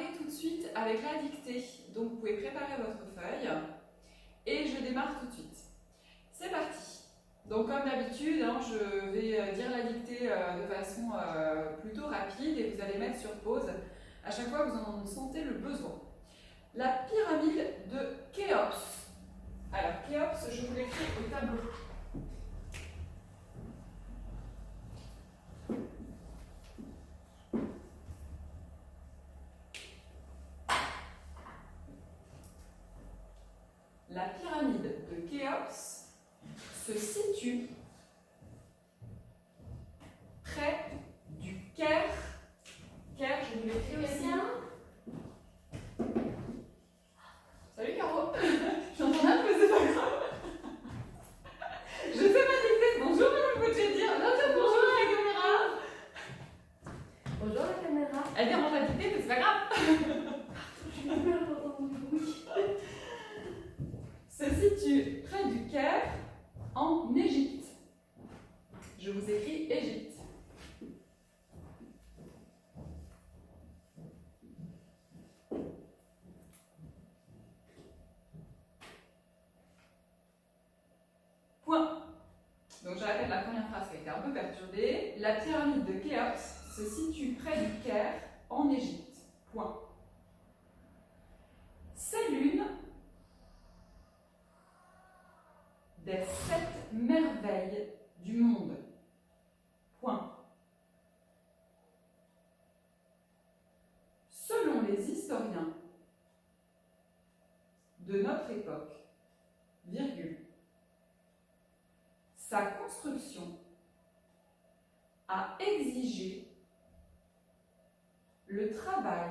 démarrer tout de suite avec la dictée. Donc vous pouvez préparer votre feuille et je démarre tout de suite. C'est parti. Donc comme d'habitude, je vais dire la dictée de façon plutôt rapide et vous allez mettre sur pause à chaque fois que vous en sentez le besoin. La pyramide de Khéops. Alors Khéops, je vous l'écris au tableau. La pyramide de Khéops se situe près du Caire. Caire, je vous l'écris aussi. Salut Caro. J'entends un peu, c'est pas grave. Je fais ma dictée. Bonjour Madame Bouchet-Dire. Bonjour la caméra. Bonjour la caméra. Elle dérange la dictée, mais c'est pas grave. Se situe près du Caire, en Égypte. Je vous écris Égypte. Point. Donc je répète la première phrase qui a été un peu perturbée. La pyramide de Khéops se situe près du Caire, en Égypte. Point. C'est l'une des 7 merveilles du monde. Point. Selon les historiens de notre époque, virgule, sa construction a exigé le travail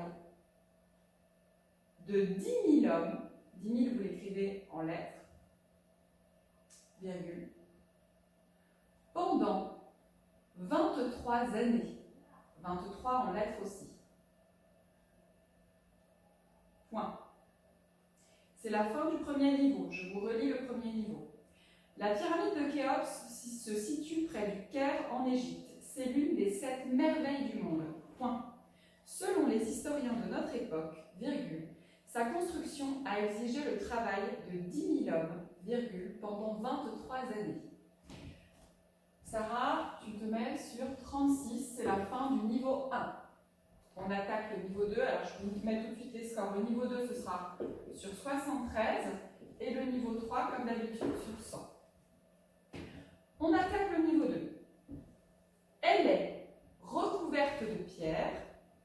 de 10 000 hommes, 10 000 vous l'écrivez en lettres, virgule, pendant 23 années, 23 en lettres aussi. Point. C'est la fin du premier niveau, je vous relis le premier niveau. La pyramide de Khéops se situe près du Caire en Égypte. C'est l'une des 7 merveilles du monde. Point. Selon les historiens de notre époque, virgule, sa construction a exigé le travail de 10 000 hommes, virgule, pendant 23 années. Sarah, tu te mets sur 36, c'est la fin du niveau 1. On attaque le niveau 2, alors je vous mets tout de suite les scores. Le niveau 2, ce sera sur 73 et le niveau 3, comme d'habitude, sur 100. On attaque le niveau 2. Elle est recouverte de pierres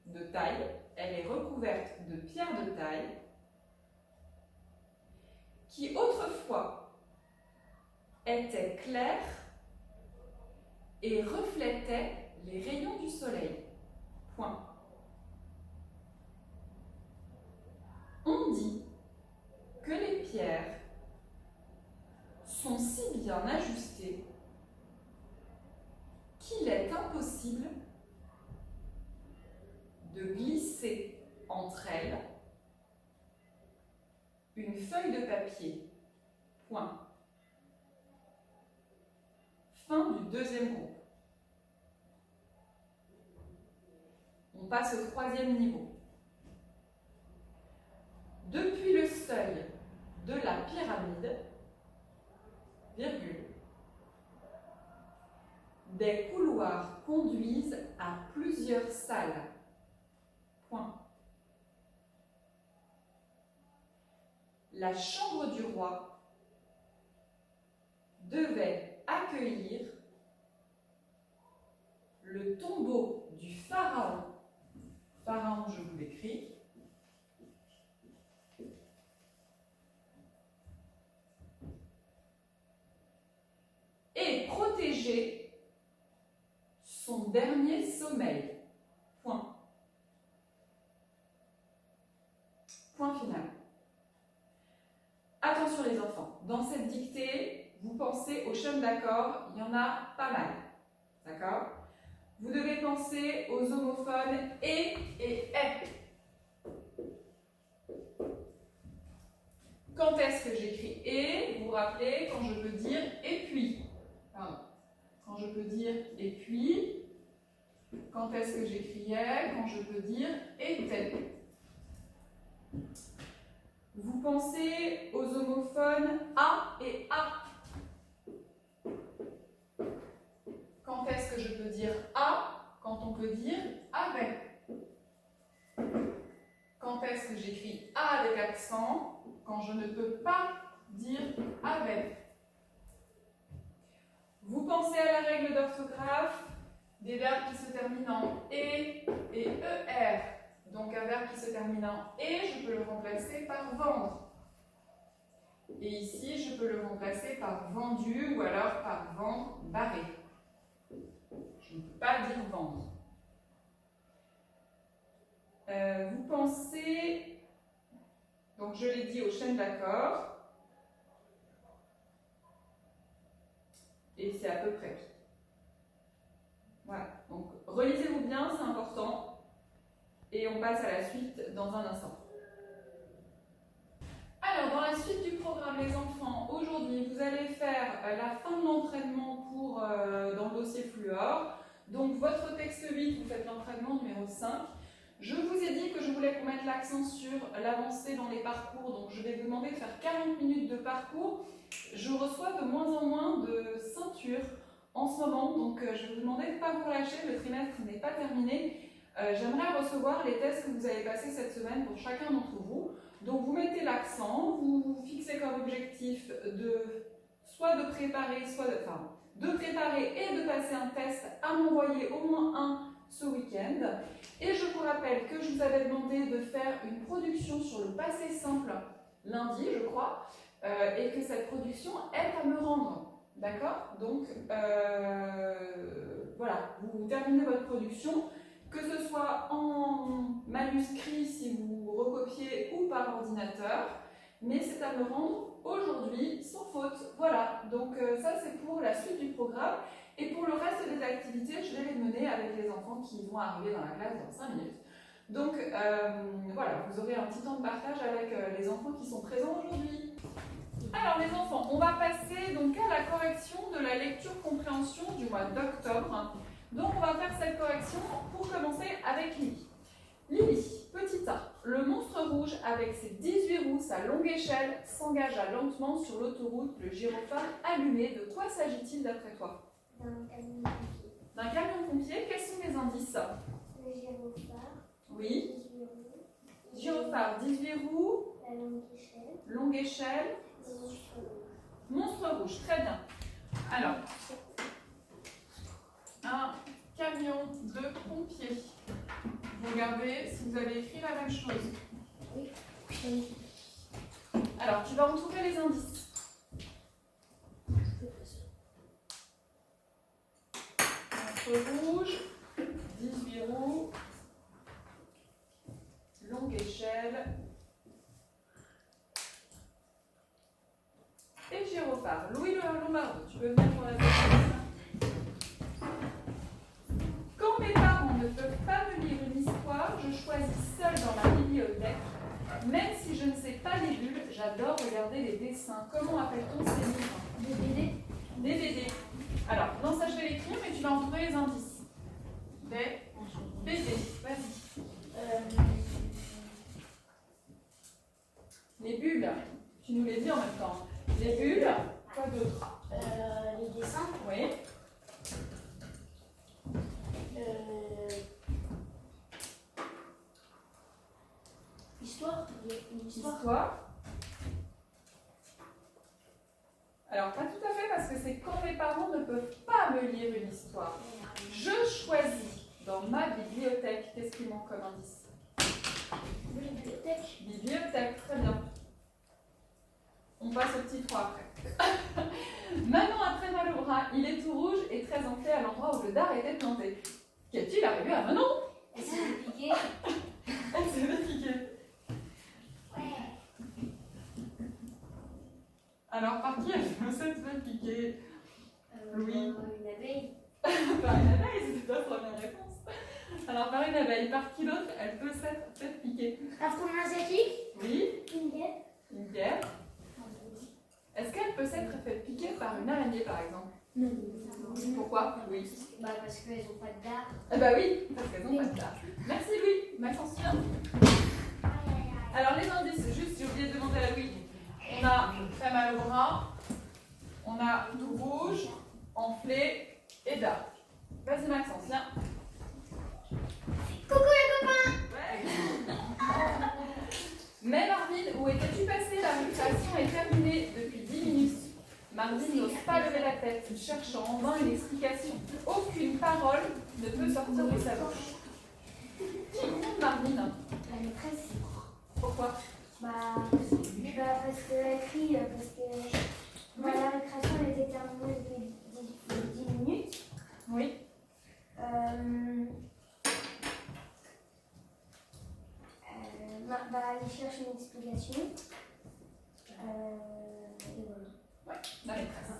de taille. Elle est recouverte de pierres de taille qui autrefois étaient claires et reflétaient les rayons du soleil. Point. On dit que les pierres sont si bien ajustées qu'il est impossible de glisser entre elles une feuille de papier. Point. Fin du deuxième groupe. On passe au troisième niveau. Depuis le seuil de la pyramide, virgule, des couloirs conduisent à plusieurs salles. Point. La chambre du roi devait accueillir le tombeau du pharaon. Pharaon, je vous l'écris. Et protéger son dernier sommeil. Point. Point final. Attention les enfants, dans cette dictée, vous pensez aux chaînes d'accords, il y en a pas mal. D'accord? Vous devez penser aux homophones et est. Quand est-ce que j'écris et? Vous vous rappelez quand je peux dire et puis. Pardon. Quand je peux dire et puis. Quand est-ce que j'écriais? Quand je peux dire était. pensez aux homophones A et A. Quand est-ce que je peux dire A? Quand on peut dire avec. Quand est-ce que j'écris A avec accent? Quand je ne peux pas dire avec. Vous pensez à la règle d'orthographe des verbes qui se terminent en et ER. Donc un verbe qui se termine en et, je peux le remplacer par vendre. Et ici, je peux le remplacer par vendu ou alors par vendre barré. Je ne peux pas dire vendre. Vous pensez, donc je l'ai dit, aux chaînes d'accords. Et c'est à peu près tout. Voilà, donc relisez-vous bien, c'est important. Et on passe à la suite dans un instant. Alors, dans la suite du programme, les enfants, aujourd'hui, vous allez faire la fin de l'entraînement dans le dossier Fluor. Donc, votre texte 8, vous faites l'entraînement numéro 5. Je vous ai dit que je voulais qu'on mette l'accent sur l'avancée dans les parcours. Donc, je vais vous demander de faire 40 minutes de parcours. Je reçois de moins en moins de ceintures en ce moment. Donc, je vais vous demander de ne pas vous relâcher. Le trimestre n'est pas terminé. J'aimerais recevoir les tests que vous avez passés cette semaine pour chacun d'entre vous. Donc vous mettez l'accent, vous fixez comme objectif soit de préparer, de préparer et de passer un test à m'envoyer au moins un ce week-end. Et je vous rappelle que je vous avais demandé de faire une production sur le passé simple lundi, je crois, et que cette production est à me rendre. D'accord? Donc voilà, vous terminez votre production. Que ce soit en manuscrit si vous recopiez ou par ordinateur, mais c'est à me rendre aujourd'hui sans faute. Voilà, donc ça c'est pour la suite du programme. Et pour le reste des activités, je vais les mener avec les enfants qui vont arriver dans la classe dans 5 minutes. Donc voilà, vous aurez un petit temps de partage avec les enfants qui sont présents aujourd'hui. Alors les enfants, on va passer donc à la correction de la lecture-compréhension du mois d'octobre. Donc on va faire cette correction pour commencer avec Lily. Lily, petit A, le monstre rouge avec ses 18 roues, sa longue échelle, s'engagea lentement sur l'autoroute, le gyrophare allumé. De quoi s'agit-il d'après toi? D'un camion pompier. D'un camion pompier, quels sont les indices? Le gyrophare. Oui. 18 roues. Gyrophare, 18 roues, La longue échelle. longue échelle, monstre rouge, très bien. Alors, un camion de pompiers. Vous regardez si vous avez écrit la même chose. Oui. Alors, tu vas retrouver les indices. Monstre rouge, 18 roues, longue échelle et gyrophare. Louis Lombardo, tu peux venir pour la présentation. Quand mes parents ne peuvent pas me lire une histoire, je choisis seule dans ma bibliothèque. Même si je ne sais pas les bulles, j'adore regarder les dessins. Comment appelle-t-on ces livres? Des BD. Des BD. Alors, non, ça je vais l'écrire, mais tu vas en trouver les indices. Des BD, vas-y. Les bulles, tu nous les dis en même temps. Les bulles, quoi d'autre? Les dessins. Oui. Histoire. Histoire. Alors, pas tout à fait, parce que c'est quand mes parents ne peuvent pas me lire une histoire. Je choisis dans ma bibliothèque. Qu'est-ce qui manque comme indice? Bibliothèque. Bibliothèque, très bien. On passe au petit 3 après. Manon a très mal au bras, il est tout rouge et très enflé à l'endroit où le dard était planté. Qu'est-il arrivé à Manon? Elle s'est fait piquer. Elle s'est fait piquer. Ouais. Alors, par qui elle s'est fait piquer? Louis. Une abeille. Par une abeille, c'était ta première réponse. Alors, par une abeille, par qui d'autre elle peut s'être fait piquer? Un frelon asiatique. Oui, Une guêpe. une guêpe. Est-ce qu'elle peut s'être fait piquer par une araignée, par exemple? Non. Pourquoi? Oui. Bah parce qu'elles n'ont pas de dard. Eh bah oui, parce qu'elles ont pas de dard. Merci Louis, Maxence, viens. Alors les indices, juste j'ai oublié de demander à Louis, a tout rouge, enflé et dark. Vas-y Maxence, viens. Coucou les copains. Ouais. Mais Marvin, où étais-tu passé? La récréation est terminée depuis 10 minutes. Marvin n'ose pas lever la tête, cherchant en vain une explication. Aucune parole ne peut sortir de sa bouche. Qui compte Marvin? La maîtresse. Pourquoi? Parce qu'elle a écrit, parce que la récréation elle était terminée depuis 10 minutes. Oui. Il cherche une explication. Et voilà. Ouais, la maîtresse.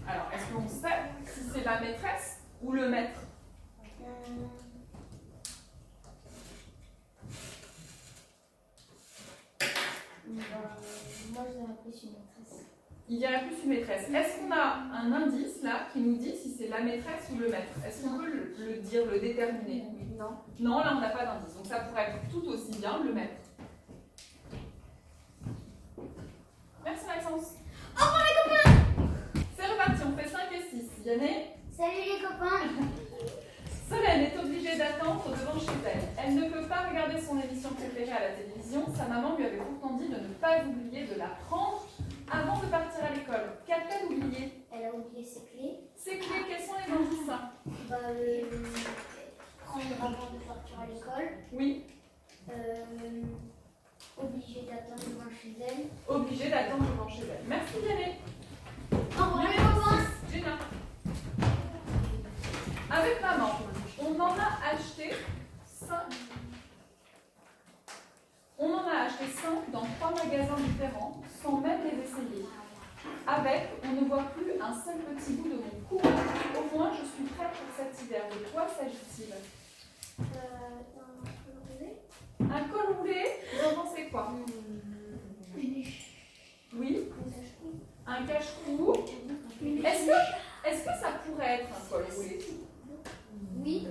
Alors, est-ce qu'on sait si c'est la maîtresse ou le maître? Moi, je dirais plus une maîtresse. Il y a plus une maîtresse. Est-ce qu'on a un indice là qui nous dit si c'est la maîtresse ou le maître? Est-ce qu'on peut le dire, le déterminer? Non. Non, là on n'a pas d'indice. Donc ça pourrait être tout aussi bien le maître. Merci Maxence. Au revoir les copains. C'est reparti, on fait 5 et 6. Yanné? Salut les copains. Solène est obligée d'attendre devant chez elle. Elle ne peut pas regarder son émission préférée à la télévision. Sa maman lui avait pourtant dit de ne pas oublier de la prendre avant de partir à l'école. Qu'a-t-elle oublié? Elle a oublié ses clés. Ses clés, quels sont les indices? Prendre avant de partir à l'école. Oui. Obligée d'attendre devant chez elle. Obligée d'attendre devant chez elle. Merci Yanné. Au revoir les copains. Gina. Avec maman, on en a acheté 5. On en a acheté 5 dans 3 magasins différents, sans même les essayer. Avec, on ne voit plus un seul petit bout de mon cou. Au moins, je suis prête pour cet hiver. De quoi s'agit-il? Un col roulé? Vous en pensez quoi? Oui. Un cache-cou. Est-ce que ça pourrait être un col roulé? Oui.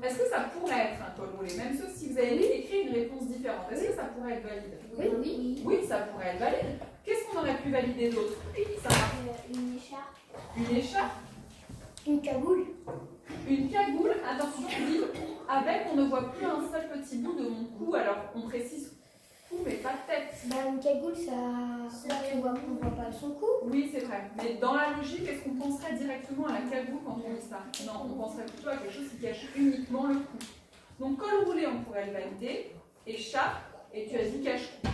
Est-ce que ça pourrait être un col roulé? Même si vous avez écrit une réponse différente, est-ce que ça pourrait être valide? Oui. Oui, ça pourrait être valide. Qu'est-ce qu'on aurait pu valider d'autre? Une écharpe. Une écharpe? Une cagoule. Une cagoule, attention, oui, avec on ne voit plus un seul petit bout de mon cou, alors on précise cou mais pas tête. Une cagoule, on voit pas son cou. Oui, c'est vrai, mais dans la logique, est-ce qu'on penserait directement à la cagoule quand on dit ça? Non, on penserait plutôt à quelque chose qui cache uniquement le cou. Donc col roulé, on pourrait le valider, écharpe, et tu as dit cache-cou.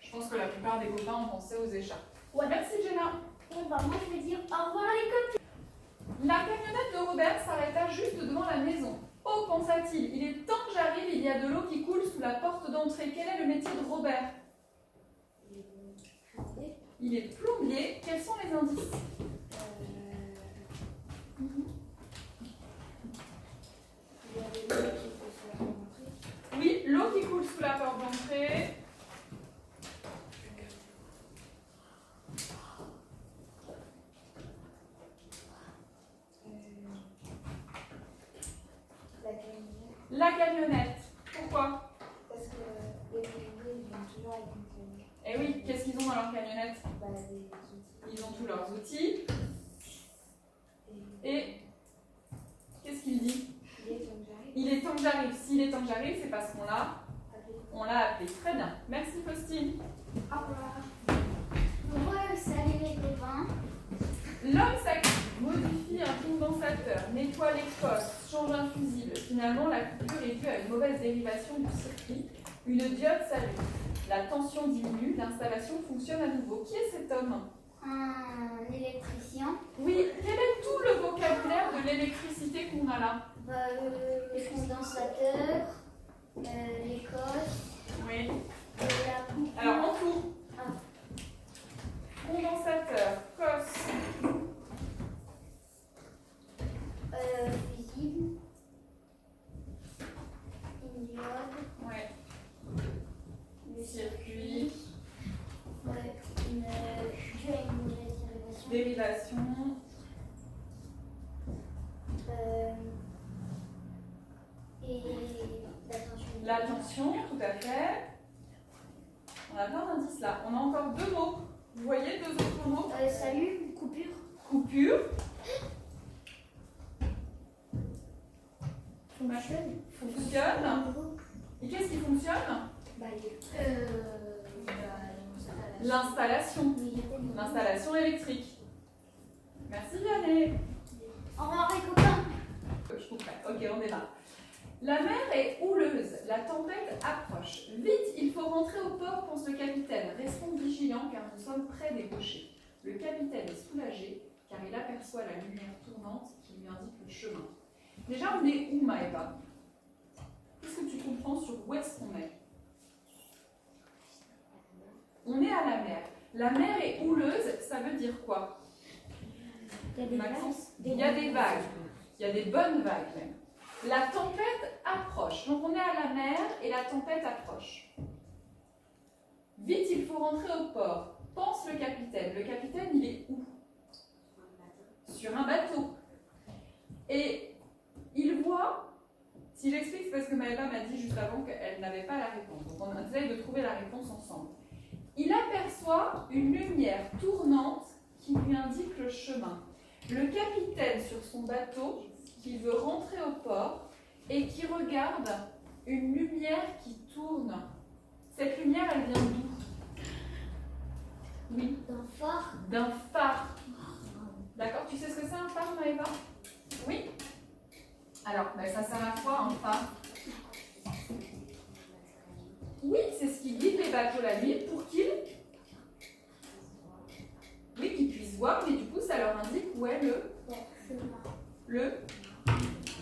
Je pense que la plupart des copains ont pensé aux écharpes. Ouais. Merci Jenna. Moi, je vais dire au revoir les copains. La camionnette de Robert s'arrêta juste devant la maison. Oh, pensa-t-il, il est temps que j'arrive, il y a de l'eau qui coule sous la porte d'entrée. Quel est le métier de Robert? Il est plombier. Quels sont les indices? Oui, l'eau qui coule sous la porte d'entrée. La camionnette. Pourquoi? Parce que les plombiers, ils ont toujours avec une camionnette. Eh oui, qu'est-ce qu'ils ont dans leur camionnette? Des outils. Ils ont tous leurs outils. Et qu'est-ce qu'il dit? Il est temps que j'arrive. S'il est temps que j'arrive, c'est parce qu'on l'a appelé. Très bien. Merci Faustine. Au revoir. Salut les copains. L'homme s'active, modifie un condensateur, nettoie les postes, change un fusible. Finalement, la coupure est due à une mauvaise dérivation du circuit. Une diode s'allume. La tension diminue, l'installation fonctionne à nouveau. Qui est cet homme? Un électricien. Oui, quel est tout le vocabulaire de l'électricité qu'on a là? Le condensateur, les cosses, Oui. la coupe. Alors, en tout. Ah. Condensateur, cosse, fusible, une diode, ouais. le Circuit, ouais, dû à une mauvaise dérivation. dérivation, Et L'attention, tout à fait. On a plein d'indices là. On a encore 2 mots. Vous voyez 2 autres mots? Salut, coupure. Coupure. Fonctionne. Fonctionne. Et qu'est-ce qui fonctionne? L'installation. L'installation électrique. Merci Vianney. Au revoir les copains. Je couperai. Ok, on démarre. La mer est houleuse, la tempête approche. Vite, il faut rentrer au port, pense le capitaine. Restons vigilants car nous sommes près des gauchers. Le capitaine est soulagé car il aperçoit la lumière tournante qui lui indique le chemin. Déjà, on est où, Maëva? Qu'est-ce que tu comprends sur où est-ce qu'on est? On est à la mer. La mer est houleuse, ça veut dire quoi? Maxence? Il y a des vagues. Il y a des bonnes vagues même. La tempête approche. Donc on est à la mer et la tempête approche. Vite, il faut rentrer au port. Pense le capitaine. Le capitaine, il est où? Sur un bateau. Et il voit, si j'explique, c'est parce que Maëva m'a dit juste avant qu'elle n'avait pas la réponse. Donc on essaye de trouver la réponse ensemble. Il aperçoit une lumière tournante qui lui indique le chemin. Le capitaine sur son bateau, qui veut rentrer au port et qui regarde une lumière qui tourne. Cette lumière, elle vient d'où? Oui. D'un phare. D'un phare. D'accord, tu sais ce que c'est un phare, Maëva? Oui. Alors, ça sert à quoi un phare? Oui, c'est ce qui guide les bateaux la nuit pour qu'ils puissent voir, mais du coup, ça leur indique où est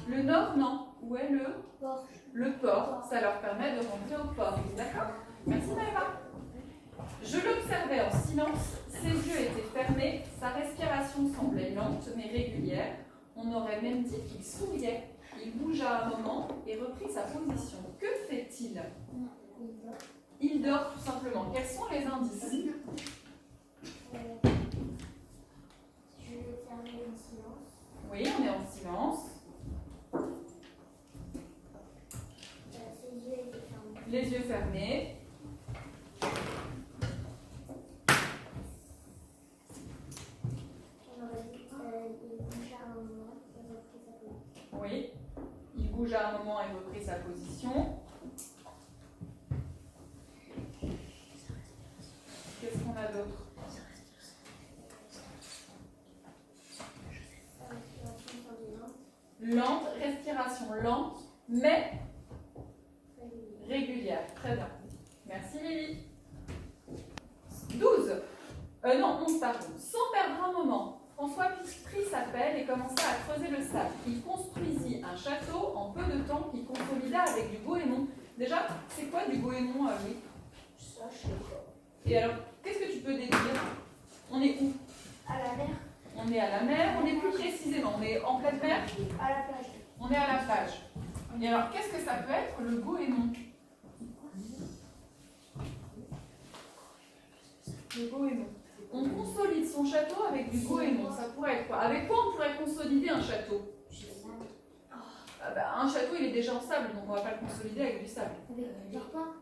le nord, non. Où est le port. Ça leur permet de rentrer au port. D'accord? Merci Maëva. Je l'observais en silence. Ses yeux étaient fermés. Sa respiration semblait lente mais régulière. On aurait même dit qu'il souriait. Il bougea un moment et reprit sa position. Que fait-il? Il dort tout simplement. Quels sont les indices? Je vais fermer le silence. Oui, on est en silence. Ses yeux étaient fermés. Les yeux fermés. On aurait dit il bougea un moment et reprit sa position. Oui. Il bougea un moment et reprit sa position. Qu'est-ce qu'on a d'autre? Lente, respiration lente, mais régulière. Très bien. Merci Lily. 12. Non, 11, pardon. Sans perdre un moment, François prit sa pelle et commença à creuser le sable. Il construisit un château en peu de temps qu'il consolida avec du goémon. Déjà, c'est quoi du goémon, Louis? Ça, je sais pas. Et alors, qu'est-ce que tu peux décrire? On est où? À la mer. On est à la mer, on est plus précisément, on est en pleine mer? À la plage. On est à la plage. Et alors, qu'est-ce que ça peut être le goémon? Le goémon. On consolide son château avec du goémon. Ça pourrait être quoi? Avec quoi on pourrait consolider un château? Un château, il est déjà en sable, donc on ne va pas le consolider avec du sable. Avec du parpaing.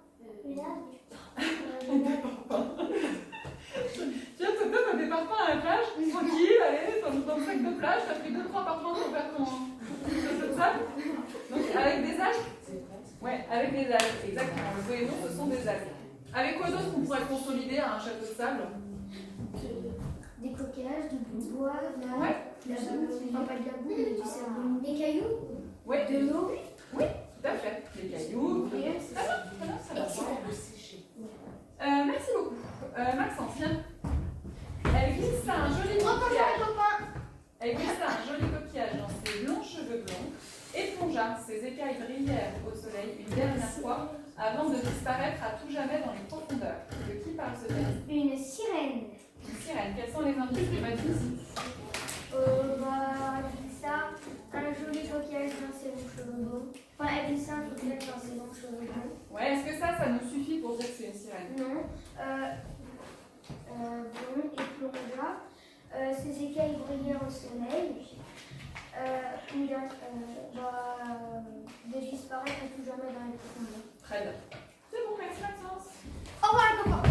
Tiens, toi, t'as des parpaings à la plage, tranquille, allez, dans le sac de plage, t'as pris 2-3 parpaings pour faire ton château de sable. Donc, avec des algues? Ouais, avec des algues, exactement. Le goémon, ce sont des algues. Avec quoi d'autre on pourrait consolider un château de sable? Des coquillages, du bois, Ouais. pas de la boue, mais du sable. Des cailloux. Ouais. De l'eau. Oui, tout à fait. Les cailloux. Très bien, ça va. Merci beaucoup. Maxence, viens. Elle glisse un joli coquillage. Elle glissa un joli coquillage dans ses longs cheveux blonds et plongea ses écailles brillèrent au soleil une dernière fois avant de disparaître à tout jamais dans les profondeurs. De qui parle ce texte? Une sirène. Une sirène. Quels sont les indices de Mathis? Elle glissa un joli coquillage dans ses longs cheveux blonds. Enfin, elle glissa un coquillage dans ses longs cheveux blonds. Ouais, est-ce que ça nous suffit pour dire que c'est une sirène? Non. Bon, et plongea. Ses écailles brillèrent au soleil. De disparaître à tout jamais dans les profondeurs. Très bien. C'est bon, merci Maxence. Au revoir les copains.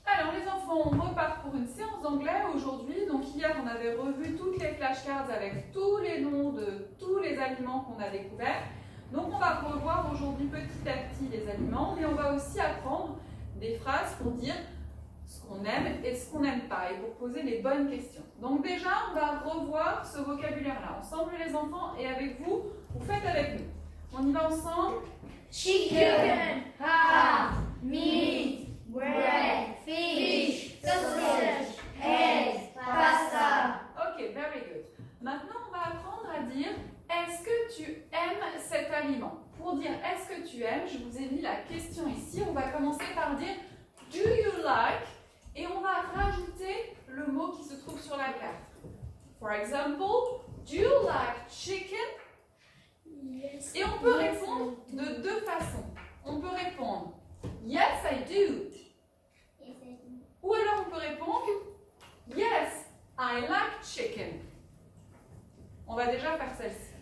Alors les enfants, on repart pour une séance d'anglais aujourd'hui. Donc hier, on avait revu toutes les flashcards avec tous les noms de tous les aliments qu'on a découverts. Donc on va revoir aujourd'hui petit à petit les aliments, mais on va aussi apprendre des phrases pour dire ce qu'on aime et ce qu'on n'aime pas et pour poser les bonnes questions. Donc déjà, on va revoir ce vocabulaire-là ensemble les enfants et avec vous, vous faites avec nous. On y va ensemble. Chicken, ham, meat, bread, fish, sausage, eggs, pasta. Ok, very good. Maintenant, on va apprendre à dire est-ce que tu aimes cet aliment? Pour dire est-ce que tu aimes, je vous ai mis la question ici. On va commencer par dire do you like? Et on va rajouter le mot qui se trouve sur la carte. For example, do you like chicken? Yes. Et on peut répondre de deux façons. On peut répondre yes, I do. Ou alors on peut répondre yes, I like chicken. On va déjà faire celle-ci.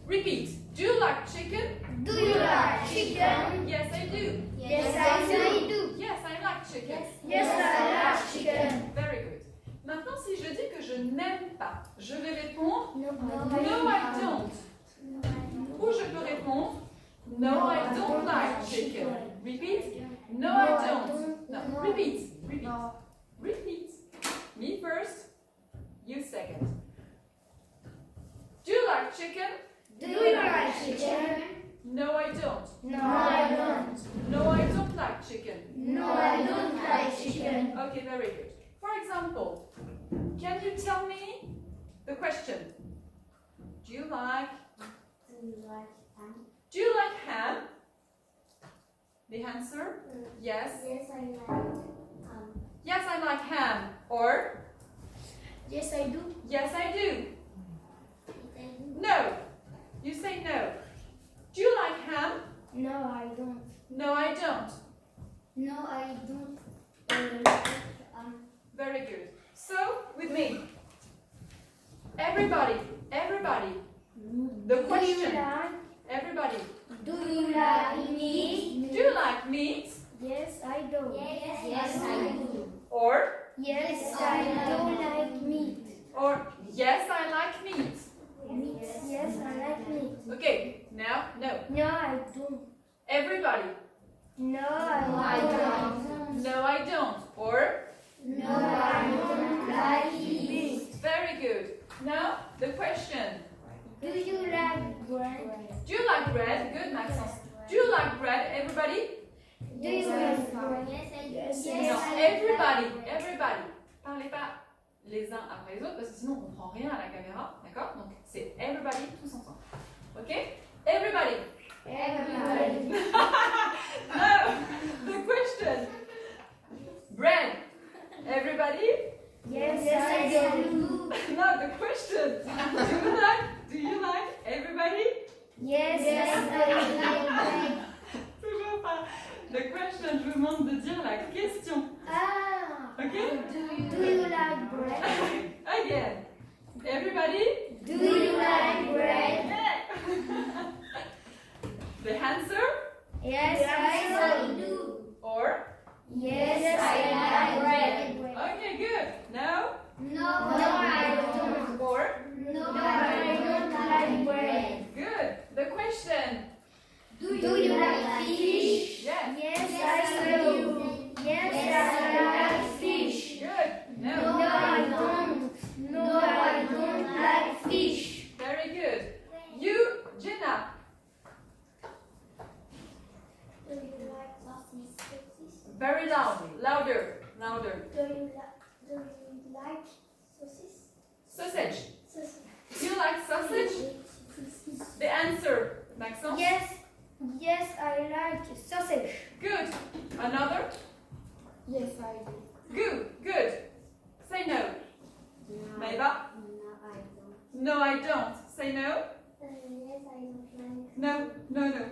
Repeat. Do you like chicken? Do you like chicken? Yes, I do. Yes, I do. Yes, I like chicken. Yes, I like chicken. Very good. Maintenant, si je dis que je n'aime pas, je vais répondre No, no, I don't. Ou je peux répondre no, I don't like chicken. Repeat. No, I don't. No, repeat. Repeat. Repeat. Me first, you second. Do you like chicken? Do you like chicken? No, I don't. No, I don't. No, I don't like chicken. No, I don't like chicken. Okay, very good. For example, can you tell me the question? Do you like ham? The answer? Yes. Yes, I like. Yes, I like ham. Or Yes, I do. yes, I do. No. You say no. Do you like ham? No, I don't. No, I don't. No, I don't. Very good. So, with me. Everybody. The question. Everybody. Do you like meat? Do you like meat? Yes, I do. Yes, I do. Or Yes, I don't like meat. yes, I like meat. Yes, I like meat. Okay, now, no. No, I don't. Everybody. No, I don't. No, I don't. Or No, I don't like meat. very good. Now, the question. Do you like bread? Do you like bread? Good, Maxence. Do you like bread, everybody? Do you like bread? Yes, No, everybody. Parlez pas les uns après les autres parce que sinon on comprend rien à la caméra, d'accord? Donc c'est everybody tous ensemble. Ok? Everybody. Everybody. No, the question. Bread. Everybody? Yes, I do. No, the question. Do you like everybody? Yes, I like. Toujours pas. The question, je vous demande de dire la question. Ah. Ok? Do you like bread? Again. Everybody? Do you like bread? The answer? Yes, I do. Or? Yes, I like bread. Okay, good. No? No, I don't. Or? No, I don't like bread. Good. The question? Do you like fish? Yes. Yes, I do. Yes, I like fish. Good. No, I don't. No, I don't like fish. Very good. You, Jenna. Do you like sausages? Very loud. Louder. Do you like sausages? Sausage. Sausages. Do you like sausage? The answer, Maxence? Yes, I like sausage. Good. Another? Yes, I do. Good. Say no. Maeva? No, I don't. Say no. Yes, I don't like. No.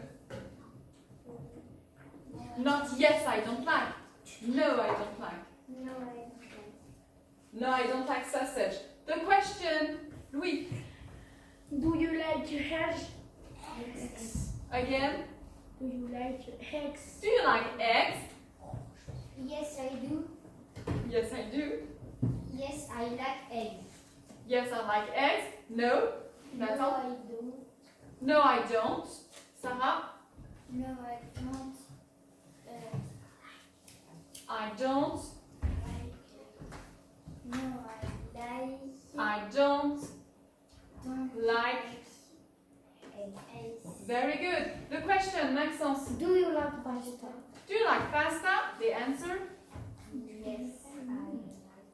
Not yes, I don't like. No, I don't like. No, I don't like. No, I don't like sausage. The question, Louis. Do you like eggs? Again? Do you like eggs? Do you like eggs? Yes, I do. Yes, I do. Yes, I like eggs. Yes, I like eggs. No. No, Nathan? I don't. No, I don't. Sarah? No, I don't. I don't. No, I like. I don't like. Eggs. Very good. The question, Maxence. Do you like pasta? Do you like pasta? The answer. Yes, I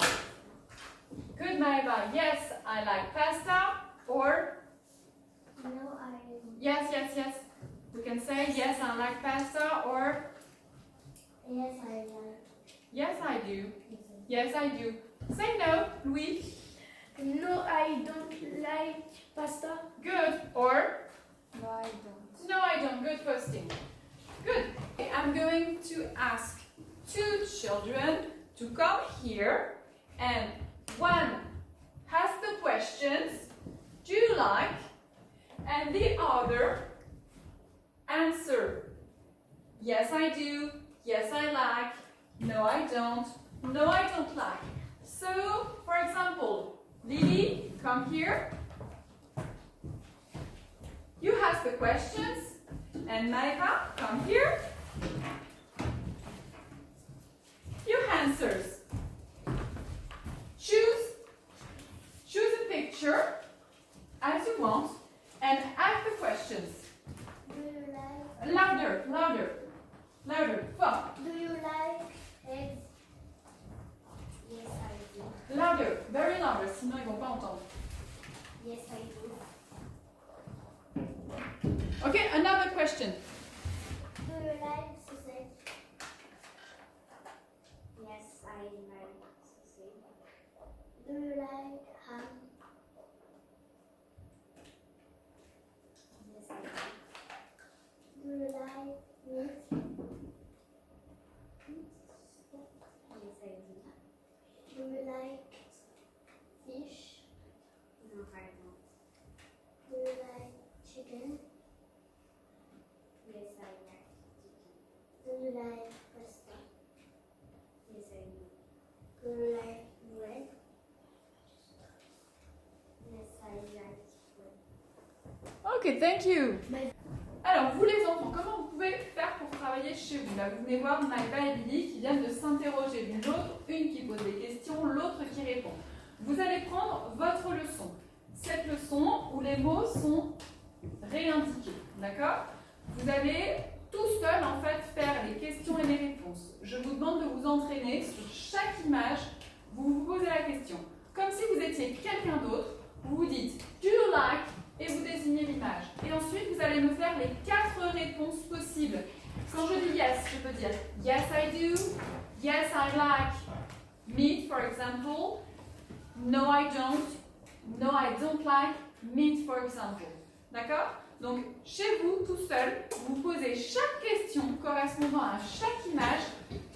like. Good, Maeva. Yes, I like pasta. Or No, I don't. yes, yes, yes. We can say yes, I like pasta. Or Yes, I like. yes, I do. Yes, I do. Say no, Louis. No, I don't like pasta. Good. Or No, I don't. no, I don't. Good posting. Good. Okay, I'm going to ask 2 children to come here, and one has the questions, do you like, and the other answer. Yes, I do. Yes, I like. No, I don't. No, I don't like. So, for example, Lily, come here. You ask the questions, and Maeva, come here. You answers. Choose a picture as you want, and ask the questions. Do you like? Louder, louder, louder. Fort. Do you like eggs? Yes, I do. Louder, very louder, sinon ils vont pas entendre. Yes, I do. Okay, another question. Do you like sausage? Yes, I like sausage. Do you like ham? Yes, I do. Do you like meat? Yes, I do. Do you like fish? No, I don't. Do you like chicken? Yes, I like chicken. Do you like pasta? Yes, I do. Do you like bread? Yes, I like bread. Ok, thank you. Alors, vous les enfants, comment vous pouvez faire pour travailler chez vous? Là, vous venez voir Maëva et Billy qui viennent de s'interroger l'une l'autre, une qui pose des questions, l'autre qui répond. Vous allez prendre votre leçon. Cette leçon où les mots sont réindiqués, d'accord? Vous allez tout seul en fait faire les questions et les réponses. Je vous demande de vous entraîner sur chaque image, vous vous posez la question. Comme si vous étiez quelqu'un d'autre, vous vous dites « Do you like ?» et vous désignez l'image. Et ensuite, vous allez me faire les 4 réponses possibles. Quand je dis yes, je peux dire yes I do, yes I like meat for example, no I don't like meat for example. D'accord? Donc, chez vous, tout seul, vous posez chaque question correspondant à chaque image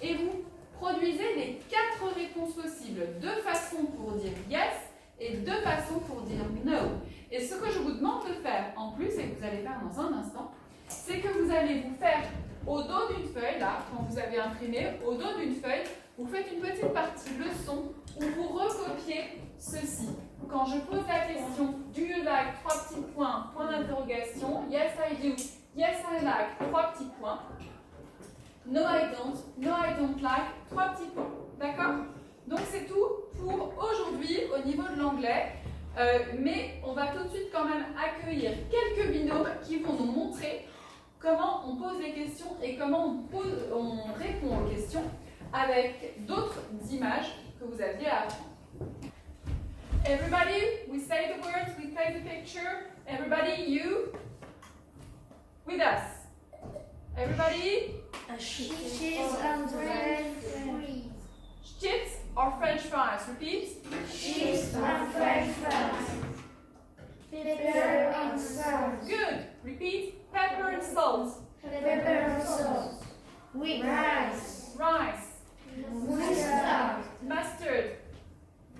et vous produisez les 4 réponses possibles. 2 façons pour dire yes et 2 façons pour dire no. Et ce que je vous demande de faire en plus, et que vous allez faire dans un instant, c'est que vous allez vous faire au dos d'une feuille, là, quand vous avez imprimé, au dos d'une feuille, vous faites une petite partie leçon où vous recopiez ceci. Quand je pose la question, do you like, 3 petits points, point d'interrogation, yes I do, yes I like, 3 petits points, no I don't like, 3 petits points. D'accord? Donc c'est tout pour aujourd'hui au niveau de l'anglais. Mais on va tout de suite quand même accueillir quelques binômes qui vont nous montrer comment on pose les questions et comment on répond aux questions avec d'autres images que vous aviez à apprendre. Everybody, we say the words, we take the picture. Everybody, you with us. Everybody, Cheese and French bread. chips or French fries. Repeat. Cheese and French fries. Pepper and salt. Good. Repeat. Pepper and salt. Pepper and salt. With rice. Rice. Mustard. Mustard.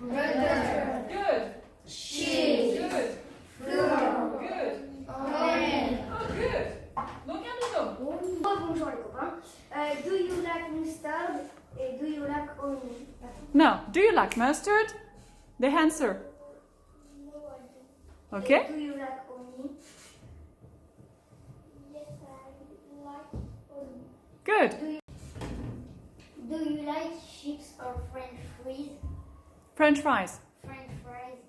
Butter. Good. Cheese. Good. Flour. Good. Oil. Oh, good. Donc un binôme. like mustard? The answer. No, I don't. Okay? Do you like honey? Yes, I like honey. Good. Do you like chips or French fries? French fries. French fries?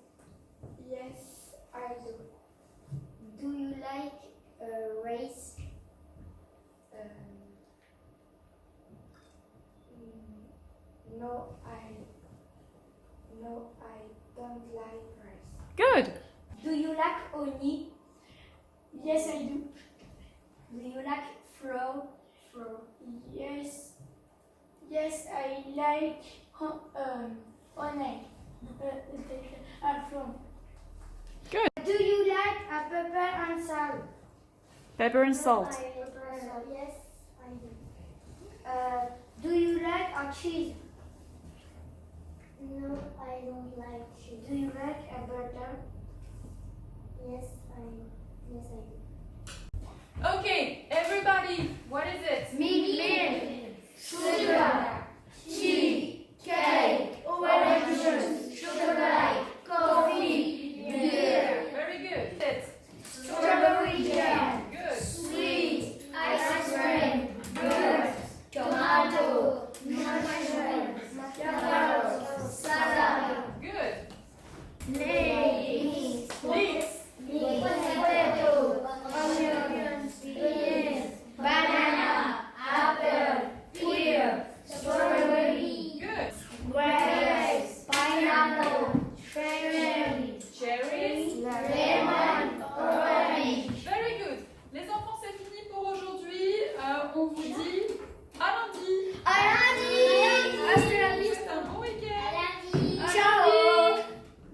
Yes, I do. Do you like rice? No, I don't like rice. Good. Do you like honey? Yes, I do. Do you like flour? Yes. Yes, I like honey. Flour. Good. Do you like a pepper and salt? Pepper and salt. Yes, I do. Do you like a cheese? No, I don't like cheese. Do you like a butter? Yes, I do. Okay, everybody, what is it? Milk, sugar, cheese, cake, oranges, chocolate, coffee, beer, Very good. It's strawberry jam, good. sweet, ice cream, fruit, tomato, mushrooms, carrots, salad, Good. leeks, potato, onions, beans, banana, apple, pear, strawberry, Good. grapes, pineapple, cherry, Cherries. lemon, orange. Very good. Les enfants, c'est fini pour aujourd'hui. On vous dit